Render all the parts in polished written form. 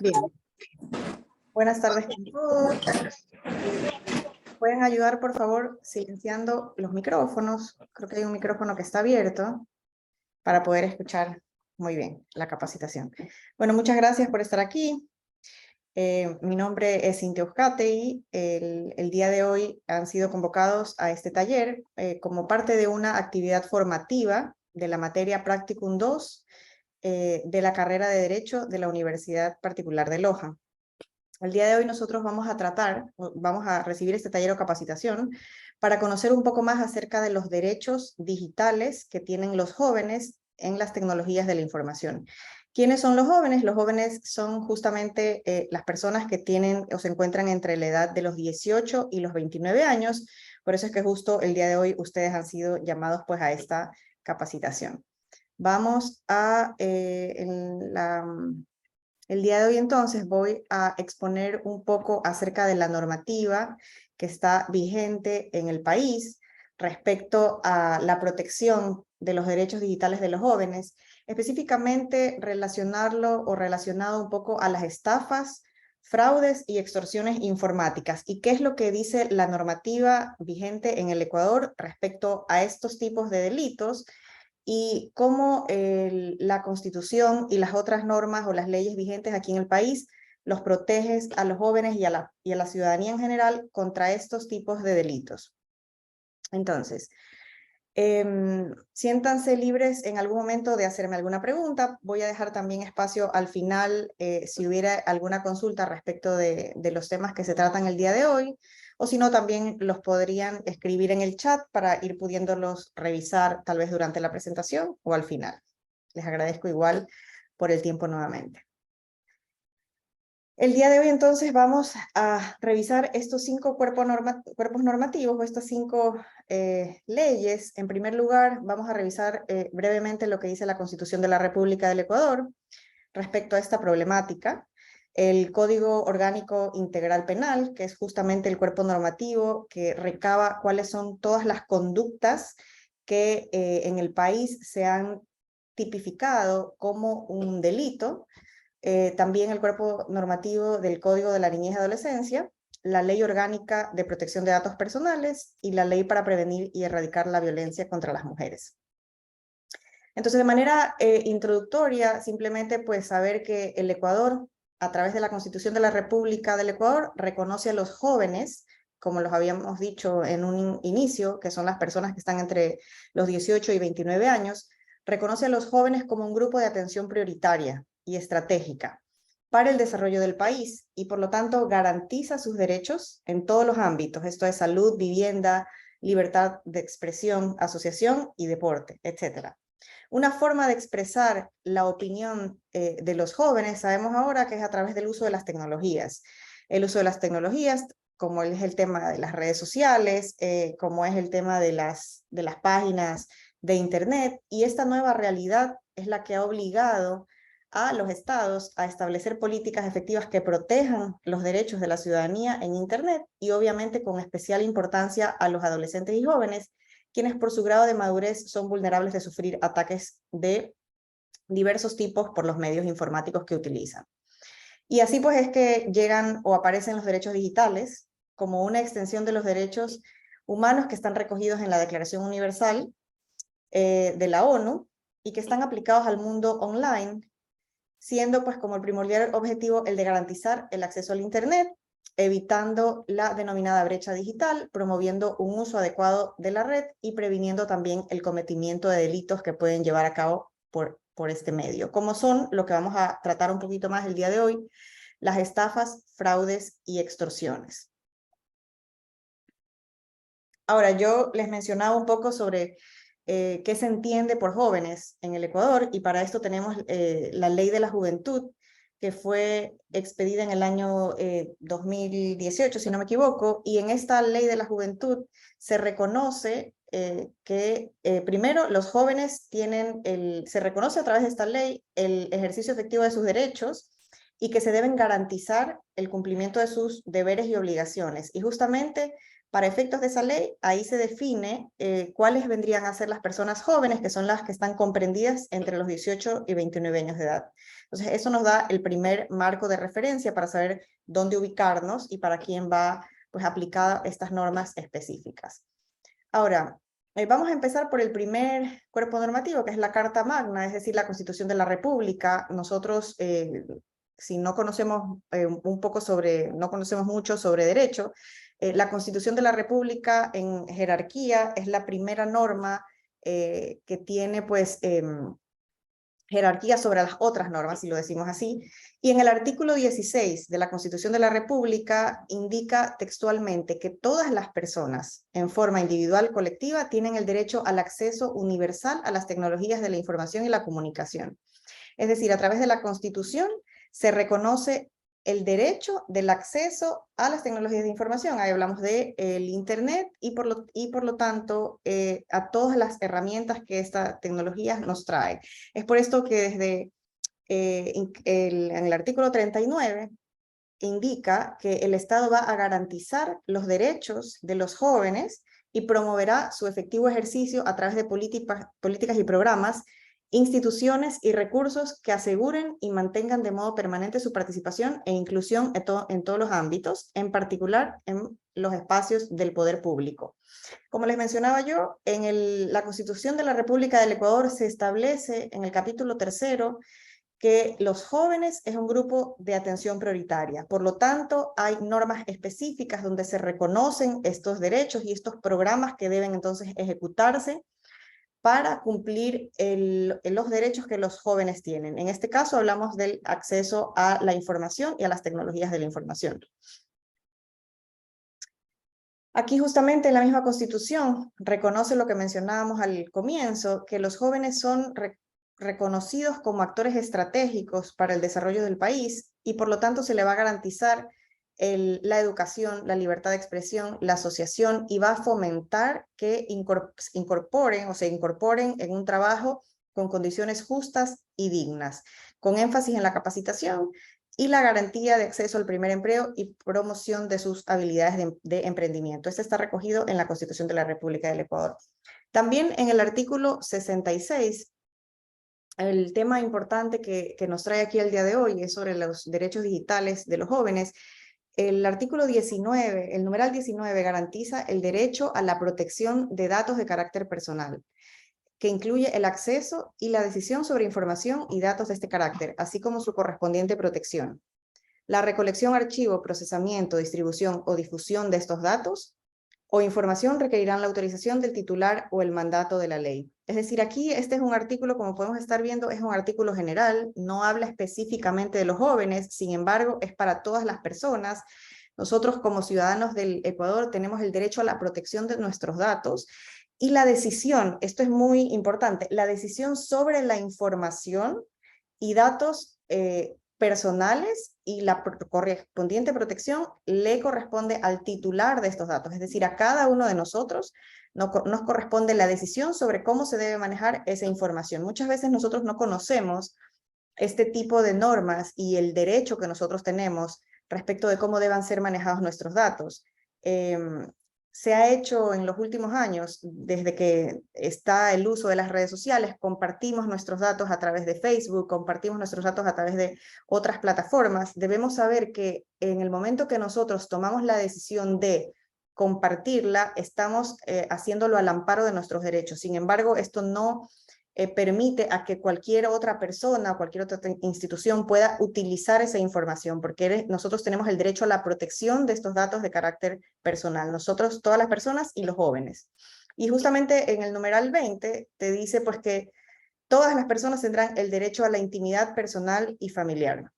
Bien, buenas tardes con todos. ¿Pueden ayudar, por favor, silenciando los micrófonos? Creo que hay un micrófono que está abierto para poder escuchar muy bien la capacitación. Bueno, muchas gracias por estar aquí. Mi nombre es Cintia Uzcategui. El día de hoy han sido convocados a este taller como parte de una actividad formativa de la materia Practicum 2 de la carrera de Derecho de la Universidad Particular de Loja. El día de hoy nosotros vamos a recibir este taller o capacitación para conocer un poco más acerca de los derechos digitales que tienen los jóvenes en las tecnologías de la información. ¿Quiénes son los jóvenes? Los jóvenes son justamente las personas que tienen o se encuentran entre la edad de los 18 y los 29 años. Por eso es que justo el día de hoy ustedes han sido llamados pues a esta capacitación. Vamos a el día de hoy entonces voy a exponer un poco acerca de la normativa que está vigente en el país respecto a la protección de los derechos digitales de los jóvenes, específicamente relacionado un poco a las estafas, fraudes y extorsiones informáticas. ¿Y qué es lo que dice la normativa vigente en el Ecuador respecto a estos tipos de delitos? Y cómo la Constitución y las otras normas o las leyes vigentes aquí en el país los protegen a los jóvenes y a la ciudadanía en general contra estos tipos de delitos. Entonces, siéntanse libres en algún momento de hacerme alguna pregunta. Voy a dejar también espacio al final si hubiera alguna consulta respecto de los temas que se tratan el día de hoy, o si no, también los podrían escribir en el chat para ir pudiéndolos revisar tal vez durante la presentación o al final. Les agradezco igual por el tiempo nuevamente. El día de hoy entonces vamos a revisar estos 5 cuerpos normativos o estas 5 leyes. En primer lugar, vamos a revisar brevemente lo que dice la Constitución de la República del Ecuador respecto a esta problemática. El Código Orgánico Integral Penal, que es justamente el cuerpo normativo que recaba cuáles son todas las conductas que en el país se han tipificado como un delito. También el cuerpo normativo del Código de la Niñez y Adolescencia, la Ley Orgánica de Protección de Datos Personales y la Ley para Prevenir y Erradicar la Violencia contra las Mujeres. Entonces, de manera introductoria, simplemente pues saber que el Ecuador, a través de la Constitución de la República del Ecuador, reconoce a los jóvenes, como los habíamos dicho en un inicio, que son las personas que están entre los 18 y 29 años, reconoce a los jóvenes como un grupo de atención prioritaria y estratégica para el desarrollo del país y por lo tanto garantiza sus derechos en todos los ámbitos, esto es salud, vivienda, libertad de expresión, asociación y deporte, etc. Una forma de expresar la opinión de los jóvenes, sabemos ahora que es a través del uso de las tecnologías. El uso de las tecnologías, como es el tema de las redes sociales, como es el tema de las páginas de Internet, y esta nueva realidad es la que ha obligado a los estados a establecer políticas efectivas que protejan los derechos de la ciudadanía en Internet y obviamente con especial importancia a los adolescentes y jóvenes, quienes por su grado de madurez son vulnerables de sufrir ataques de diversos tipos por los medios informáticos que utilizan. Y así pues es que llegan o aparecen los derechos digitales como una extensión de los derechos humanos que están recogidos en la Declaración Universal de la ONU y que están aplicados al mundo online, siendo pues como el primordial objetivo el de garantizar el acceso al Internet, evitando la denominada brecha digital, promoviendo un uso adecuado de la red y previniendo también el cometimiento de delitos que pueden llevar a cabo por este medio, como son lo que vamos a tratar un poquito más el día de hoy, las estafas, fraudes y extorsiones. Ahora, yo les mencionaba un poco sobre qué se entiende por jóvenes en el Ecuador, y para esto tenemos la Ley de la Juventud, que fue expedida en el año 2018, si no me equivoco, y en esta Ley de la Juventud se reconoce que primero los jóvenes se reconoce a través de esta ley el ejercicio efectivo de sus derechos y que se deben garantizar el cumplimiento de sus deberes y obligaciones. Y justamente Para efectos de esa ley, ahí se define cuáles vendrían a ser las personas jóvenes, que son las que están comprendidas entre los 18 y 29 años de edad. Entonces, eso nos da el primer marco de referencia para saber dónde ubicarnos y para quién va pues, aplicada estas normas específicas. Ahora, vamos a empezar por el primer cuerpo normativo, que es la Carta Magna, es decir, la Constitución de la República. Nosotros, si no conocemos no conocemos mucho sobre derecho, la Constitución de la República en jerarquía es la primera norma que tiene pues jerarquía sobre las otras normas, si lo decimos así, y en el artículo 16 de la Constitución de la República indica textualmente que todas las personas, en forma individual o colectiva, tienen el derecho al acceso universal a las tecnologías de la información y la comunicación. Es decir, a través de la Constitución se reconoce el derecho del acceso a las tecnologías de información. Ahí hablamos de el Internet y por lo tanto a todas las herramientas que esta tecnología nos trae. Es por esto que desde en el artículo 39 indica que el Estado va a garantizar los derechos de los jóvenes y promoverá su efectivo ejercicio a través de políticas y programas, instituciones y recursos que aseguren y mantengan de modo permanente su participación e inclusión en todos los ámbitos, en particular en los espacios del poder público. Como les mencionaba yo, en la Constitución de la República del Ecuador se establece en el capítulo 3 que los jóvenes es un grupo de atención prioritaria. Por lo tanto, hay normas específicas donde se reconocen estos derechos y estos programas que deben entonces ejecutarse para cumplir los derechos que los jóvenes tienen. En este caso hablamos del acceso a la información y a las tecnologías de la información. Aquí justamente en la misma Constitución reconoce lo que mencionábamos al comienzo, que los jóvenes son reconocidos como actores estratégicos para el desarrollo del país y por lo tanto se le va a garantizar la educación, la libertad de expresión, la asociación y va a fomentar que se incorporen en un trabajo con condiciones justas y dignas, con énfasis en la capacitación y la garantía de acceso al primer empleo y promoción de sus habilidades de emprendimiento. Este está recogido en la Constitución de la República del Ecuador. También en el artículo 66, el tema importante que nos trae aquí el día de hoy es sobre los derechos digitales de los jóvenes. El artículo 19, el numeral 19, garantiza el derecho a la protección de datos de carácter personal, que incluye el acceso y la decisión sobre información y datos de este carácter, así como su correspondiente protección. La recolección, archivo, procesamiento, distribución o difusión de estos datos o información requerirán la autorización del titular o el mandato de la ley. Es decir, aquí este es un artículo, como podemos estar viendo, es un artículo general, no habla específicamente de los jóvenes, sin embargo, es para todas las personas. Nosotros como ciudadanos del Ecuador tenemos el derecho a la protección de nuestros datos y la decisión, esto es muy importante, la decisión sobre la información y datos personales y la correspondiente protección le corresponde al titular de estos datos, es decir, a cada uno de nosotros nos corresponde la decisión sobre cómo se debe manejar esa información. Muchas veces nosotros no conocemos este tipo de normas y el derecho que nosotros tenemos respecto de cómo deban ser manejados nuestros datos. Se ha hecho en los últimos años, desde que está el uso de las redes sociales, compartimos nuestros datos a través de Facebook, compartimos nuestros datos a través de otras plataformas. Debemos saber que en el momento que nosotros tomamos la decisión de compartirla, estamos haciéndolo al amparo de nuestros derechos. Sin embargo, esto no permite a que cualquier otra persona o cualquier otra institución pueda utilizar esa información, porque nosotros tenemos el derecho a la protección de estos datos de carácter personal, nosotros, todas las personas y los jóvenes. Y justamente en el numeral 20 te dice pues que todas las personas tendrán el derecho a la intimidad personal y familiar.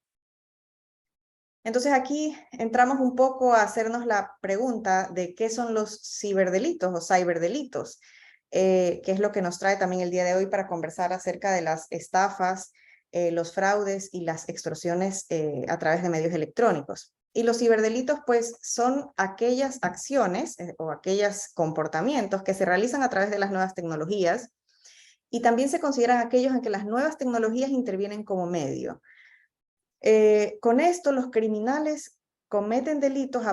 Entonces aquí entramos un poco a hacernos la pregunta de qué son los ciberdelitos o ciberdelitos. Que es lo que nos trae también el día de hoy para conversar acerca de las estafas, los fraudes y las extorsiones a través de medios electrónicos. Y los ciberdelitos pues son aquellas acciones o aquellos comportamientos que se realizan a través de las nuevas tecnologías y también se consideran aquellos en que las nuevas tecnologías intervienen como medio. Con esto los criminales cometen delitos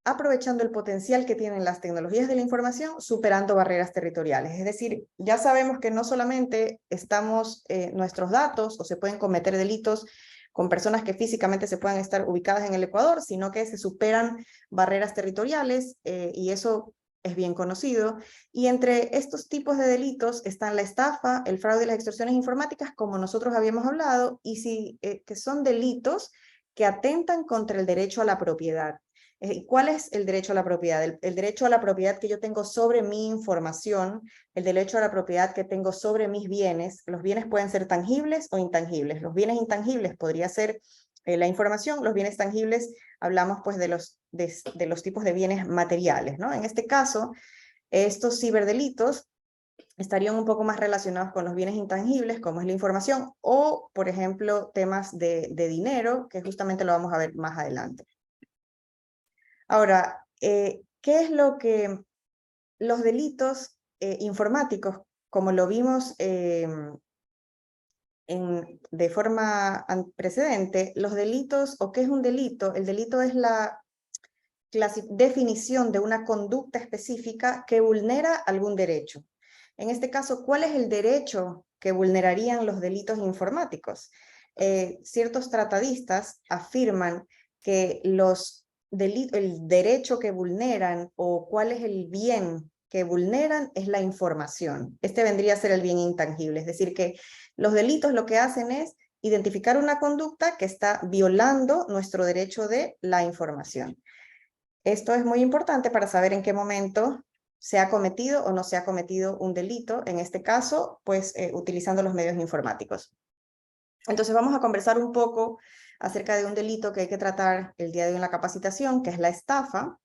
aprovechando el potencial que tienen las tecnologías de la información, superando barreras territoriales. Es decir, ya sabemos que no solamente estamos nuestros datos o se pueden cometer delitos con personas que físicamente se puedan estar ubicadas en el Ecuador, sino que se superan barreras territoriales y eso es bien conocido. Y entre estos tipos de delitos están la estafa, el fraude y las extorsiones informáticas, como nosotros habíamos hablado, y que son delitos que atentan contra el derecho a la propiedad. ¿Cuál es el derecho a la propiedad? El derecho a la propiedad que yo tengo sobre mi información, el derecho a la propiedad que tengo sobre mis bienes. Los bienes pueden ser tangibles o intangibles. Los bienes intangibles podría ser la información, los bienes tangibles hablamos pues de los tipos de bienes materiales, ¿no? En este caso, estos ciberdelitos estarían un poco más relacionados con los bienes intangibles, como es la información, o, por ejemplo, temas de dinero, que justamente lo vamos a ver más adelante. Ahora, ¿qué es lo que los delitos informáticos, como lo vimos de forma precedente, los delitos, o qué es un delito? El delito es la definición de una conducta específica que vulnera algún derecho. En este caso, ¿cuál es el derecho que vulnerarían los delitos informáticos? Ciertos tratadistas afirman que el derecho que vulneran o cuál es el bien que vulneran es la información. Este vendría a ser el bien intangible, es decir, que los delitos lo que hacen es identificar una conducta que está violando nuestro derecho de la información. Esto es muy importante para saber en qué momento se ha cometido o no se ha cometido un delito, en este caso, pues utilizando los medios informáticos. Entonces vamos a conversar un poco acerca de un delito que hay que tratar el día de hoy en la capacitación, que es la estafa.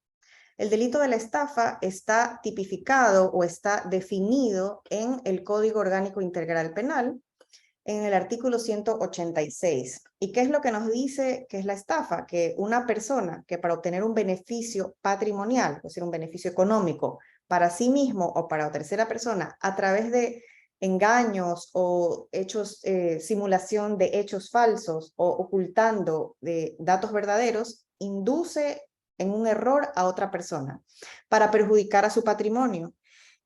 El delito de la estafa está tipificado o está definido en el Código Orgánico Integral Penal, en el artículo 186. ¿Y qué es lo que nos dice que es la estafa? Que una persona que para obtener un beneficio patrimonial, es decir, un beneficio económico para sí mismo o para tercera persona, a través de engaños o hechos, simulación de hechos falsos o ocultando de datos verdaderos, induce en un error a otra persona para perjudicar a su patrimonio.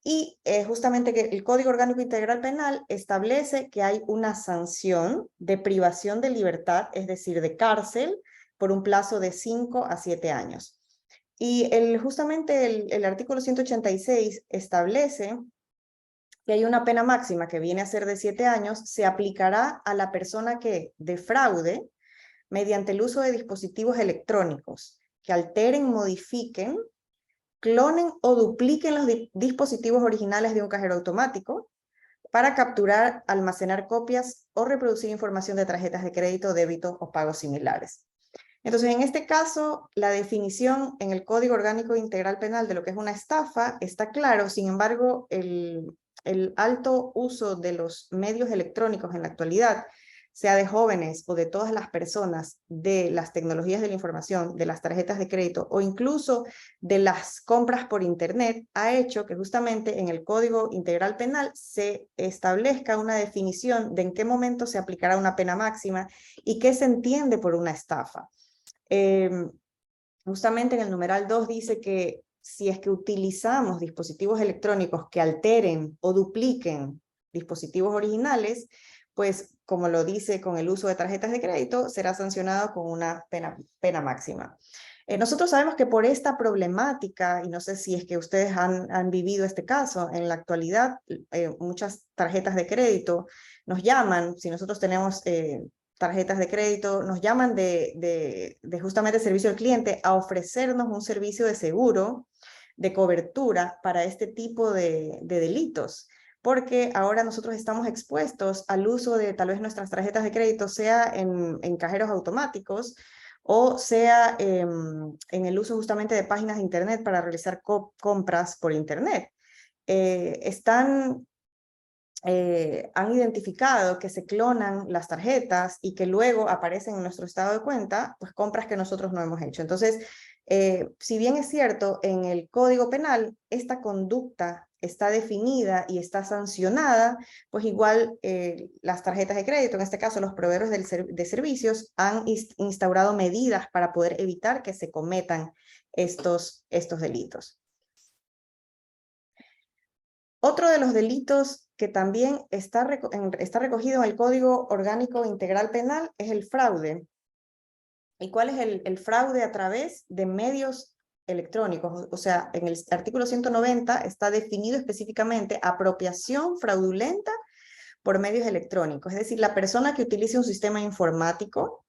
Y justamente que el Código Orgánico Integral Penal establece que hay una sanción de privación de libertad, es decir, de cárcel, por un plazo de 5 a 7 años. Y justamente el artículo 186 establece que hay una pena máxima que viene a ser de 7 años, se aplicará a la persona que defraude mediante el uso de dispositivos electrónicos que alteren, modifiquen, clonen o dupliquen los dispositivos originales de un cajero automático para capturar, almacenar copias o reproducir información de tarjetas de crédito, débito o pagos similares. Entonces, en este caso, la definición en el Código Orgánico Integral Penal de lo que es una estafa está claro. Sin embargo, el alto uso de los medios electrónicos en la actualidad, sea de jóvenes o de todas las personas, de las tecnologías de la información, de las tarjetas de crédito o incluso de las compras por internet, ha hecho que justamente en el Código Integral Penal se establezca una definición de en qué momento se aplicará una pena máxima y qué se entiende por una estafa. Justamente en el numeral 2 dice que si es que utilizamos dispositivos electrónicos que alteren o dupliquen dispositivos originales, pues como lo dice con el uso de tarjetas de crédito, será sancionado con una pena máxima. Nosotros sabemos que por esta problemática, y no sé si es que ustedes han vivido este caso, en la actualidad muchas tarjetas de crédito nos llaman, si nosotros tenemos tarjetas de crédito, nos llaman de justamente servicio al cliente a ofrecernos un servicio de seguro, de cobertura para este tipo de delitos, porque ahora nosotros estamos expuestos al uso de tal vez nuestras tarjetas de crédito, sea en cajeros automáticos, o sea en el uso justamente de páginas de internet para realizar compras por internet. Están han identificado que se clonan las tarjetas y que luego aparecen en nuestro estado de cuenta, pues compras que nosotros no hemos hecho. Entonces, si bien es cierto, en el Código Penal esta conducta está definida y está sancionada, pues igual las tarjetas de crédito, en este caso los proveedores de servicios, han instaurado medidas para poder evitar que se cometan estos delitos. Otro de los delitos que también está recogido en el Código Orgánico Integral Penal es el fraude. ¿Y cuál es el fraude a través de medios electrónicos? O sea, en el artículo 190 está definido específicamente apropiación fraudulenta por medios electrónicos. Es decir, la persona que utilice un sistema informático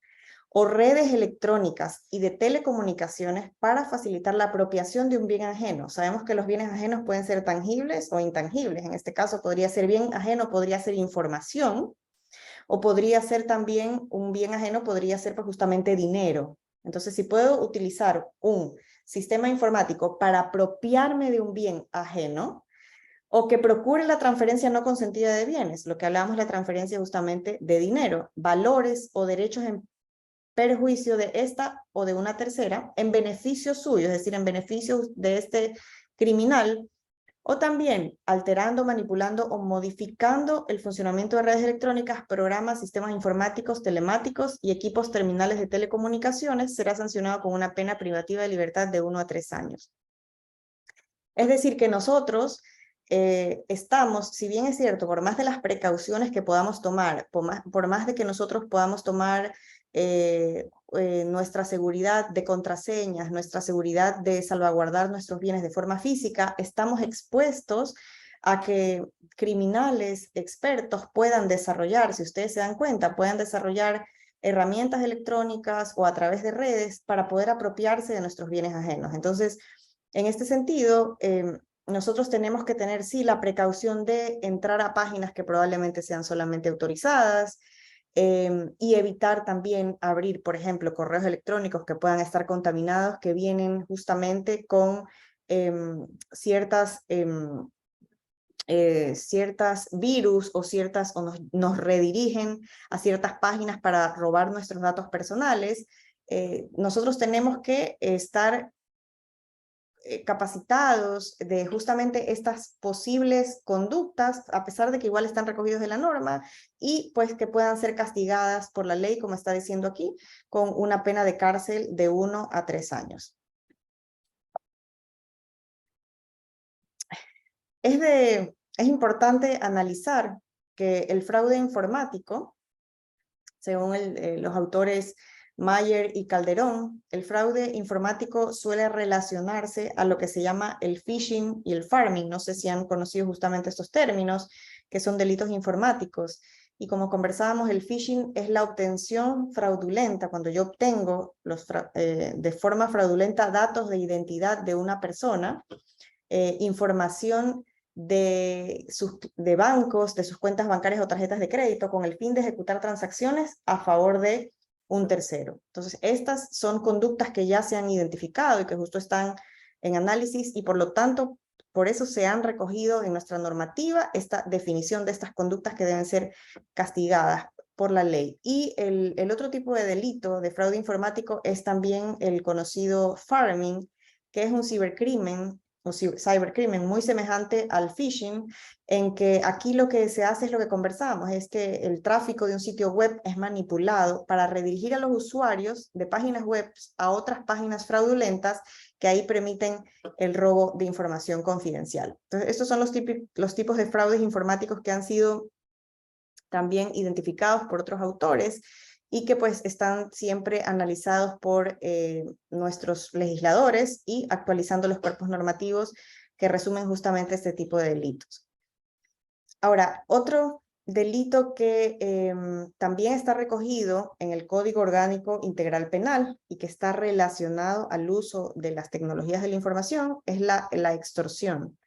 o redes electrónicas y de telecomunicaciones para facilitar la apropiación de un bien ajeno. Sabemos que los bienes ajenos pueden ser tangibles o intangibles. En este caso podría ser bien ajeno, podría ser información, o podría ser también un bien ajeno, podría ser pues justamente dinero. Entonces, si puedo utilizar un sistema informático para apropiarme de un bien ajeno, o que procure la transferencia no consentida de bienes, lo que hablamos de la transferencia justamente de dinero, valores o derechos en perjuicio de esta o de una tercera, en beneficio suyo, es decir, en beneficio de este criminal, o también alterando, manipulando o modificando el funcionamiento de redes electrónicas, programas, sistemas informáticos, telemáticos y equipos terminales de telecomunicaciones, será sancionado con una pena privativa de libertad de 1 a 3 años. Es decir, que nosotros estamos, si bien es cierto, por más de las precauciones que podamos tomar, por más de que nosotros podamos tomar nuestra seguridad de contraseñas, nuestra seguridad de salvaguardar nuestros bienes de forma física, estamos expuestos a que criminales expertos puedan desarrollar, si ustedes se dan cuenta, puedan desarrollar herramientas electrónicas o a través de redes para poder apropiarse de nuestros bienes ajenos. Entonces, en este sentido, nosotros tenemos que tener, sí, la precaución de entrar a páginas que probablemente sean solamente autorizadas, y evitar también abrir, por ejemplo, correos electrónicos que puedan estar contaminados, que vienen justamente con ciertas virus o nos redirigen a ciertas páginas para robar nuestros datos personales. Nosotros tenemos que estar capacitados de justamente estas posibles conductas, a pesar de que igual están recogidos en la norma, y pues que puedan ser castigadas por la ley, como está diciendo aquí, con una pena de cárcel de 1 a 3 años. Es importante analizar que el fraude informático, según los autores Mayer y Calderón, el fraude informático suele relacionarse a lo que se llama el phishing y el farming. No sé si han conocido justamente estos términos, que son delitos informáticos. Y como conversábamos, el phishing es la obtención fraudulenta, cuando yo obtengo de forma fraudulenta datos de identidad de una persona, información de bancos, de sus cuentas bancarias o tarjetas de crédito, con el fin de ejecutar transacciones a favor de un tercero. Entonces, estas son conductas que ya se han identificado y que justo están en análisis, y por lo tanto, por eso se han recogido en nuestra normativa esta definición de estas conductas que deben ser castigadas por la ley. Y el otro tipo de delito de fraude informático es también el conocido farming, que es un cibercrimen muy semejante al phishing, en que aquí lo que se hace es lo que conversamos, es que el tráfico de un sitio web es manipulado para redirigir a los usuarios de páginas web a otras páginas fraudulentas que ahí permiten el robo de información confidencial. Entonces, estos son los tipos de fraudes informáticos que han sido también identificados por otros autores y que pues están siempre analizados por nuestros legisladores y actualizando los cuerpos normativos que resumen justamente este tipo de delitos. Ahora, otro delito que también está recogido en el Código Orgánico Integral Penal y que está relacionado al uso de las tecnologías de la información es la extorsión.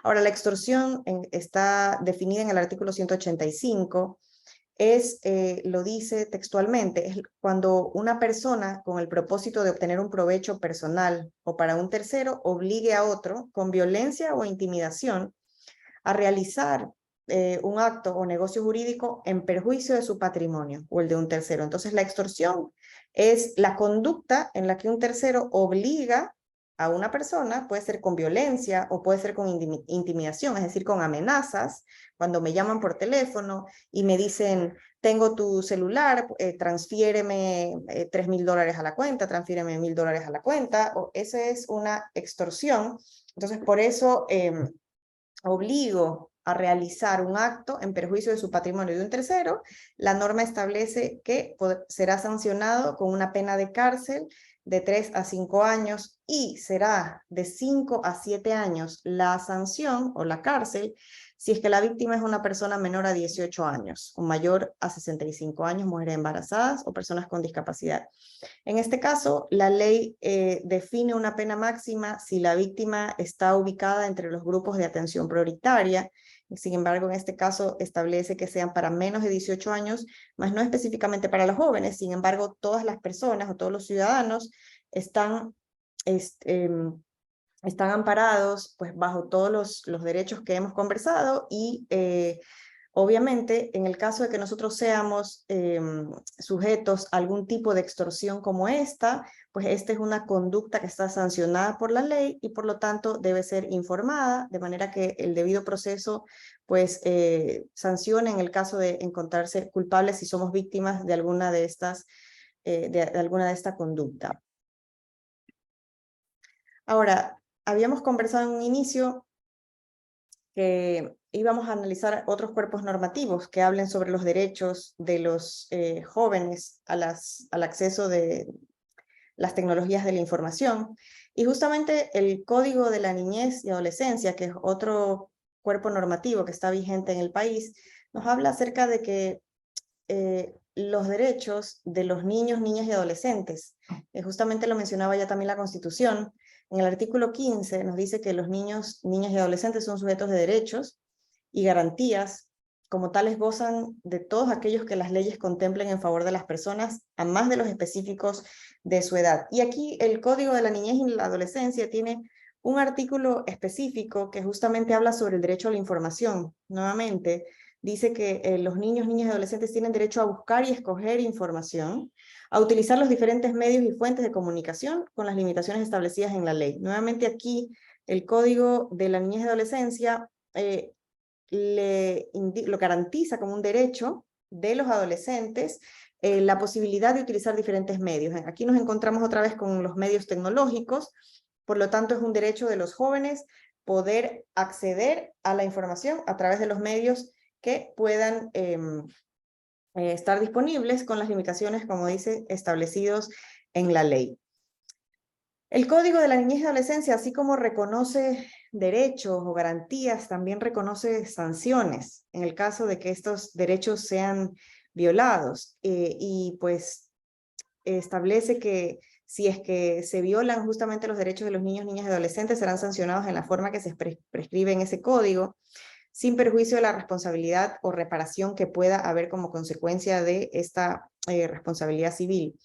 Ahora, la extorsión está definida en el artículo 185, lo dice textualmente, es cuando una persona con el propósito de obtener un provecho personal o para un tercero obligue a otro con violencia o intimidación a realizar un acto o negocio jurídico en perjuicio de su patrimonio o el de un tercero. Entonces, la extorsión es la conducta en la que un tercero obliga a una persona, puede ser con violencia o puede ser con intimidación, es decir, con amenazas, cuando me llaman por teléfono y me dicen, tengo tu celular, transfiéreme $3.000 a la cuenta, transfiéreme $1.000 a la cuenta, o esa es una extorsión. Entonces, por eso obligo a realizar un acto en perjuicio de su patrimonio de un tercero. La norma establece que será sancionado con una pena de cárcel de 3 a 5 años y será de 5 a 7 años la sanción o la cárcel si es que la víctima es una persona menor a 18 años o mayor a 65 años, mujeres embarazadas o personas con discapacidad. En este caso, la ley define una pena máxima si la víctima está ubicada entre los grupos de atención prioritaria. Sin embargo, en este caso establece que sean para menos de 18 años, más no específicamente para los jóvenes. Sin embargo, todas las personas o todos los ciudadanos están amparados pues, bajo todos los derechos que hemos conversado y obviamente, en el caso de que nosotros seamos sujetos a algún tipo de extorsión como esta, pues esta es una conducta que está sancionada por la ley y por lo tanto debe ser informada, de manera que el debido proceso pues sancione en el caso de encontrarse culpables si somos víctimas de alguna de estas, de alguna de esta conducta. Ahora, habíamos conversado en un inicio que íbamos a analizar otros cuerpos normativos que hablen sobre los derechos de los jóvenes al acceso de las tecnologías de la información. Y justamente el Código de la Niñez y Adolescencia, que es otro cuerpo normativo que está vigente en el país, nos habla acerca de que los derechos de los niños, niñas y adolescentes, justamente lo mencionaba ya también la Constitución, en el artículo 15 nos dice que los niños, niñas y adolescentes son sujetos de derechos y garantías, como tales gozan de todos aquellos que las leyes contemplen en favor de las personas, a más de los específicos de su edad. Y aquí el Código de la Niñez y la Adolescencia tiene un artículo específico que justamente habla sobre el derecho a la información. Nuevamente, dice que los niños, niñas y adolescentes tienen derecho a buscar y escoger información, a utilizar los diferentes medios y fuentes de comunicación con las limitaciones establecidas en la ley. Nuevamente aquí, el Código de la Niñez y Adolescencia lo garantiza como un derecho de los adolescentes la posibilidad de utilizar diferentes medios. Aquí nos encontramos otra vez con los medios tecnológicos, por lo tanto es un derecho de los jóvenes poder acceder a la información a través de los medios que puedan estar disponibles con las limitaciones, como dice, establecidos en la ley. El Código de la Niñez y Adolescencia, así como reconoce derechos o garantías, también reconoce sanciones en el caso de que estos derechos sean violados y pues establece que si es que se violan justamente los derechos de los niños, niñas y adolescentes, serán sancionados en la forma que se prescribe en ese código, sin perjuicio de la responsabilidad o reparación que pueda haber como consecuencia de esta responsabilidad civil.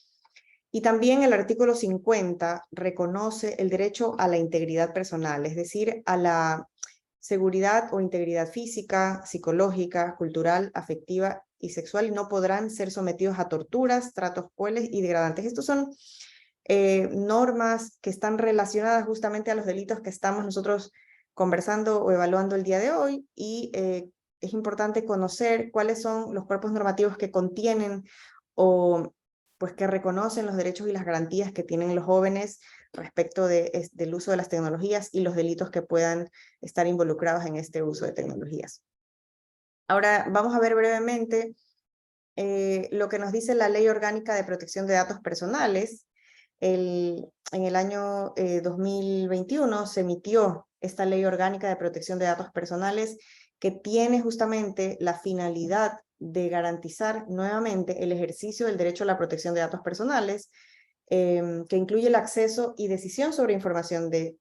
Y también el artículo 50 reconoce el derecho a la integridad personal, es decir, a la seguridad o integridad física, psicológica, cultural, afectiva y sexual, y no podrán ser sometidos a torturas, tratos crueles y degradantes. Estos son normas que están relacionadas justamente a los delitos que estamos nosotros conversando o evaluando el día de hoy, y es importante conocer cuáles son los cuerpos normativos que contienen o pues que reconocen los derechos y las garantías que tienen los jóvenes respecto del uso de las tecnologías y los delitos que puedan estar involucrados en este uso de tecnologías. Ahora vamos a ver brevemente lo que nos dice la Ley Orgánica de Protección de Datos Personales. En el año 2021 se emitió esta Ley Orgánica de Protección de Datos Personales que tiene justamente la finalidad de garantizar nuevamente el ejercicio del derecho a la protección de datos personales, que incluye el acceso y decisión sobre información de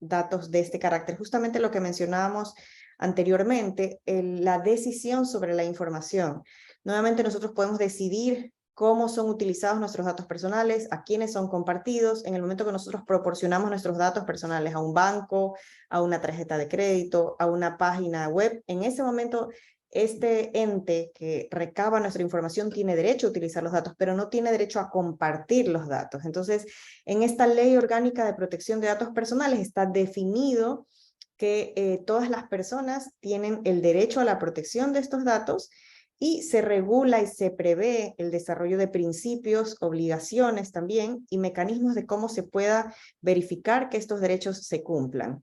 datos de este carácter. Justamente lo que mencionábamos anteriormente, la decisión sobre la información. Nuevamente nosotros podemos decidir cómo son utilizados nuestros datos personales, a quiénes son compartidos, en el momento que nosotros proporcionamos nuestros datos personales a un banco, a una tarjeta de crédito, a una página web, en ese momento este ente que recaba nuestra información tiene derecho a utilizar los datos, pero no tiene derecho a compartir los datos. Entonces, en esta Ley Orgánica de Protección de Datos Personales está definido que todas las personas tienen el derecho a la protección de estos datos y se regula y se prevé el desarrollo de principios, obligaciones también y mecanismos de cómo se pueda verificar que estos derechos se cumplan.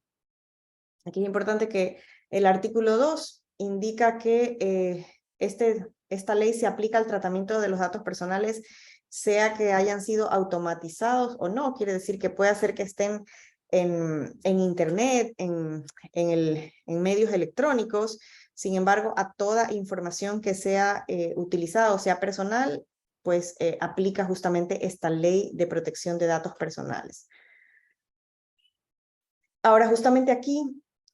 Aquí es importante que el artículo 2 indica que esta ley se aplica al tratamiento de los datos personales, sea que hayan sido automatizados o no. Quiere decir que puede ser que estén en internet, en medios electrónicos. Sin embargo, a toda información que sea utilizada o sea personal, pues aplica justamente esta Ley de Protección de Datos Personales. Ahora, justamente aquí,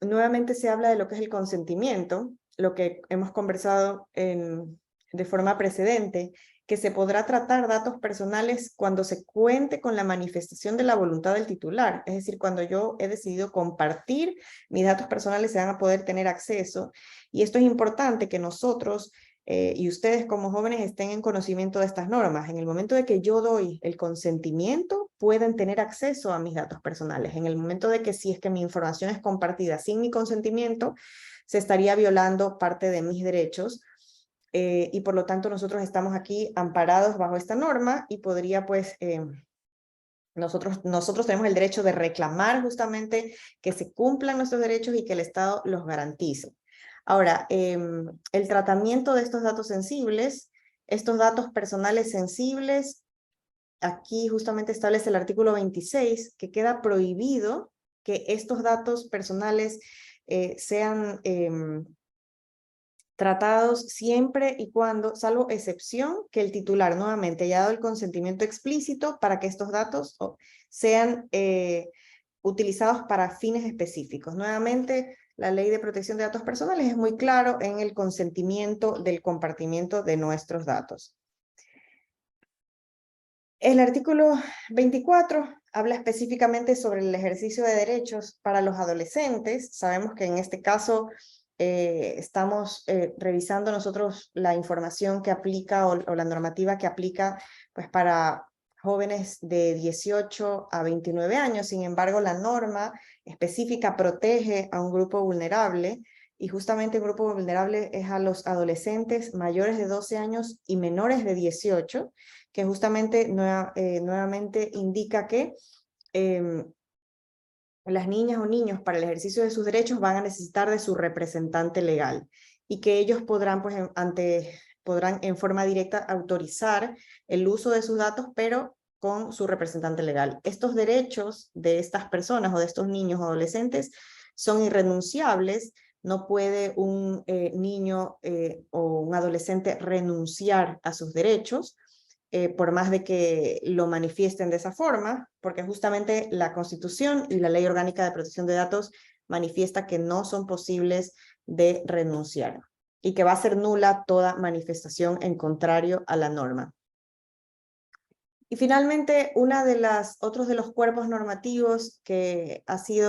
nuevamente se habla de lo que es el consentimiento, lo que hemos conversado de forma precedente, que se podrá tratar datos personales cuando se cuente con la manifestación de la voluntad del titular. Es decir, cuando yo he decidido compartir mis datos personales, se van a poder tener acceso. Y esto es importante que nosotros y ustedes como jóvenes estén en conocimiento de estas normas. En el momento de que yo doy el consentimiento, pueden tener acceso a mis datos personales. En el momento de que si es que mi información es compartida sin mi consentimiento, se estaría violando parte de mis derechos y por lo tanto nosotros estamos aquí amparados bajo esta norma y podría pues... Nosotros tenemos el derecho de reclamar justamente que se cumplan nuestros derechos y que el Estado los garantice. Ahora, el tratamiento de estos datos sensibles, estos datos personales sensibles, aquí justamente establece el artículo 26, que queda prohibido que estos datos personales sean tratados siempre y cuando, salvo excepción, que el titular nuevamente haya dado el consentimiento explícito para que estos datos sean utilizados para fines específicos. Nuevamente, la Ley de Protección de Datos Personales es muy claro en el consentimiento del compartimiento de nuestros datos. El artículo 24 habla específicamente sobre el ejercicio de derechos para los adolescentes. Sabemos que en este caso estamos revisando nosotros la información que aplica o la normativa que aplica pues, para jóvenes de 18 a 29 años. Sin embargo, la norma específica protege a un grupo vulnerable y justamente el grupo vulnerable es a los adolescentes mayores de 12 años y menores de 18, que justamente nuevamente indica que las niñas o niños para el ejercicio de sus derechos van a necesitar de su representante legal y que ellos podrán, pues, podrán en forma directa autorizar el uso de sus datos, pero con su representante legal. Estos derechos de estas personas o de estos niños o adolescentes son irrenunciables. No puede un niño o un adolescente renunciar a sus derechos, por más de que lo manifiesten de esa forma, porque justamente la Constitución y la Ley Orgánica de Protección de Datos manifiesta que no son posibles de renunciar y que va a ser nula toda manifestación en contrario a la norma. Y finalmente, otros de los cuerpos normativos que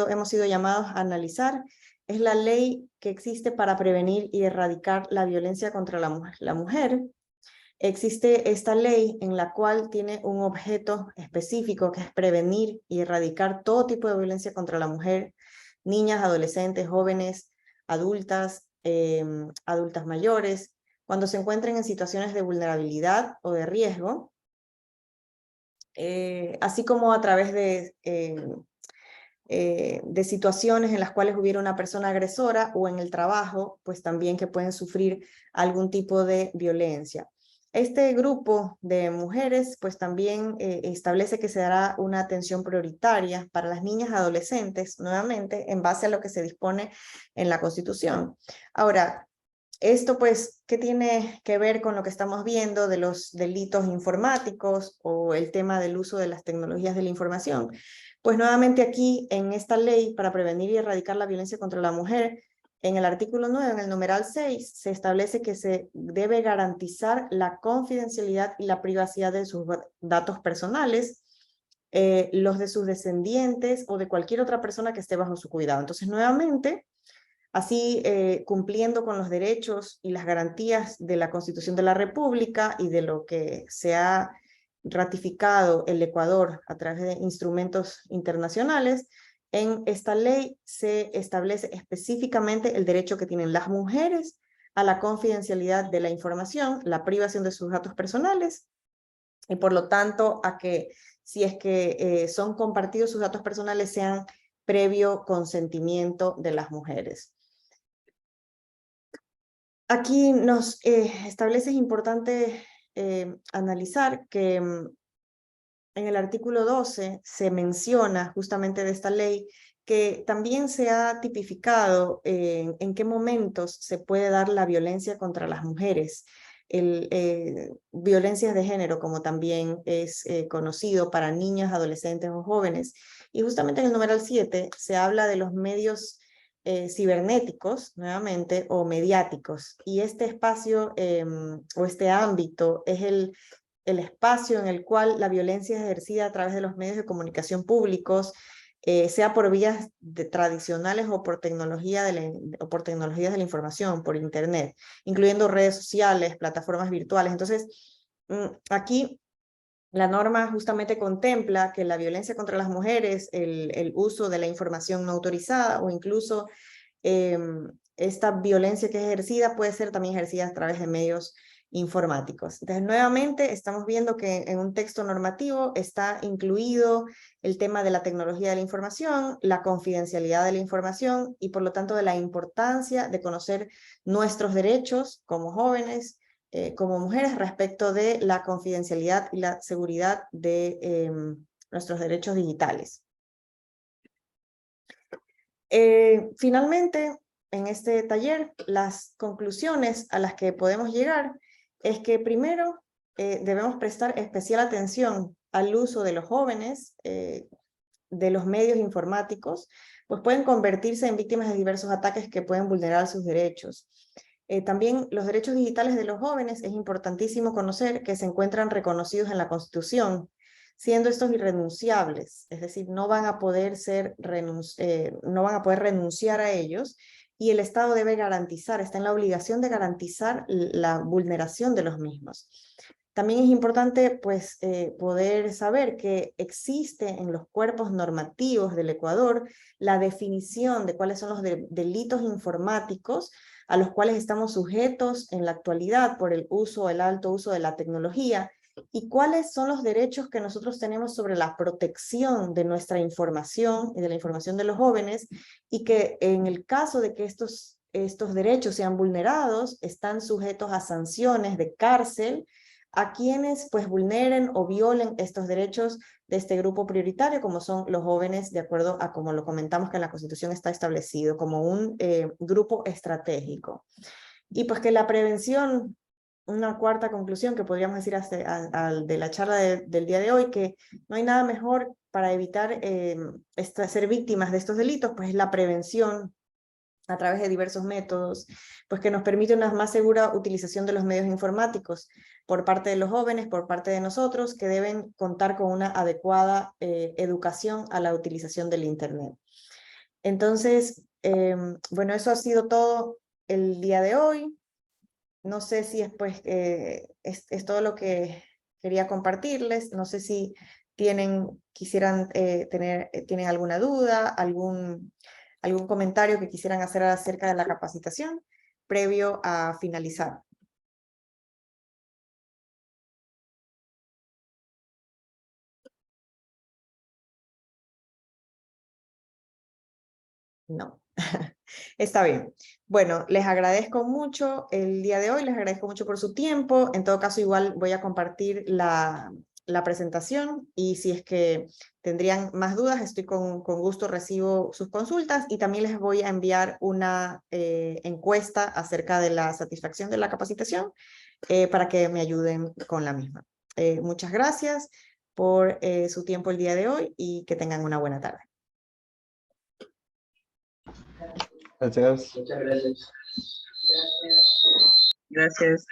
hemos sido llamados a analizar es la ley que existe para prevenir y erradicar la violencia contra la mujer. Existe esta ley en la cual tiene un objeto específico que es prevenir y erradicar todo tipo de violencia contra la mujer, niñas, adolescentes, jóvenes, adultas, adultas mayores, cuando se encuentren en situaciones de vulnerabilidad o de riesgo, así como a través de situaciones en las cuales hubiera una persona agresora o en el trabajo, pues también que pueden sufrir algún tipo de violencia. Este grupo de mujeres pues también establece que se dará una atención prioritaria para las niñas y adolescentes, nuevamente en base a lo que se dispone en la Constitución. Ahora, esto pues, ¿qué tiene que ver con lo que estamos viendo de los delitos informáticos o el tema del uso de las tecnologías de la información? Pues nuevamente aquí en esta ley para prevenir y erradicar la violencia contra la mujer, En el artículo 9, en el numeral 6, se establece que se debe garantizar la confidencialidad y la privacidad de sus datos personales, los de sus descendientes o de cualquier otra persona que esté bajo su cuidado. Entonces, nuevamente, así cumpliendo con los derechos y las garantías de la Constitución de la República y de lo que se ha ratificado el Ecuador a través de instrumentos internacionales, en esta ley se establece específicamente el derecho que tienen las mujeres a la confidencialidad de la información, la privación de sus datos personales, y por lo tanto a que si es que son compartidos sus datos personales sean previo consentimiento de las mujeres. Aquí nos establece, es importante analizar que en el artículo 12 se menciona justamente de esta ley que también se ha tipificado en qué momentos se puede dar la violencia contra las mujeres. Violencias de género, como también es conocido para niñas, adolescentes o jóvenes. Y justamente en el numeral 7 se habla de los medios cibernéticos, nuevamente, o mediáticos. Y este espacio o este ámbito es el espacio en el cual la violencia es ejercida a través de los medios de comunicación públicos, sea por vías tradicionales o por tecnologías de la información, por internet, incluyendo redes sociales, plataformas virtuales. Entonces, aquí la norma justamente contempla que la violencia contra las mujeres, el uso de la información no autorizada o incluso esta violencia que es ejercida puede ser también ejercida a través de medios informáticos. Entonces, nuevamente, estamos viendo que en un texto normativo está incluido el tema de la tecnología de la información, la confidencialidad de la información y, por lo tanto, de la importancia de conocer nuestros derechos como jóvenes, como mujeres, respecto de la confidencialidad y la seguridad de nuestros derechos digitales. Finalmente, en este taller, las conclusiones a las que podemos llegar es que primero debemos prestar especial atención al uso de los jóvenes, de los medios informáticos, pues pueden convertirse en víctimas de diversos ataques que pueden vulnerar sus derechos. También los derechos digitales de los jóvenes es importantísimo conocer que se encuentran reconocidos en la Constitución, siendo estos irrenunciables, es decir, no van a poder renunciar a ellos, y el Estado debe garantizar, está en la obligación de garantizar la vulneración de los mismos. También es importante pues, poder saber que existe en los cuerpos normativos del Ecuador la definición de cuáles son los delitos informáticos a los cuales estamos sujetos en la actualidad por el alto uso de la tecnología, y cuáles son los derechos que nosotros tenemos sobre la protección de nuestra información y de la información de los jóvenes, y que en el caso de que estos derechos sean vulnerados, están sujetos a sanciones de cárcel a quienes pues vulneren o violen estos derechos de este grupo prioritario, como son los jóvenes, de acuerdo a como lo comentamos que en la Constitución está establecido, como un grupo estratégico. Y pues que la prevención, una cuarta conclusión que podríamos decir de la charla del día de hoy, que no hay nada mejor para evitar ser víctimas de estos delitos, pues es la prevención a través de diversos métodos, pues que nos permite una más segura utilización de los medios informáticos por parte de los jóvenes, por parte de nosotros, que deben contar con una adecuada educación a la utilización del Internet. Entonces, bueno, eso ha sido todo el día de hoy. No sé si pues, es todo lo que quería compartirles. No sé si quisieran tienen alguna duda, algún comentario que quisieran hacer acerca de la capacitación previo a finalizar. No. Está bien. Bueno, les agradezco mucho el día de hoy, les agradezco mucho por su tiempo. En todo caso, igual voy a compartir la presentación, y si es que tendrían más dudas, estoy con gusto, recibo sus consultas, y también les voy a enviar una encuesta acerca de la satisfacción de la capacitación para que me ayuden con la misma. Muchas gracias por su tiempo el día de hoy y que tengan una buena tarde. Gracias. Gracias.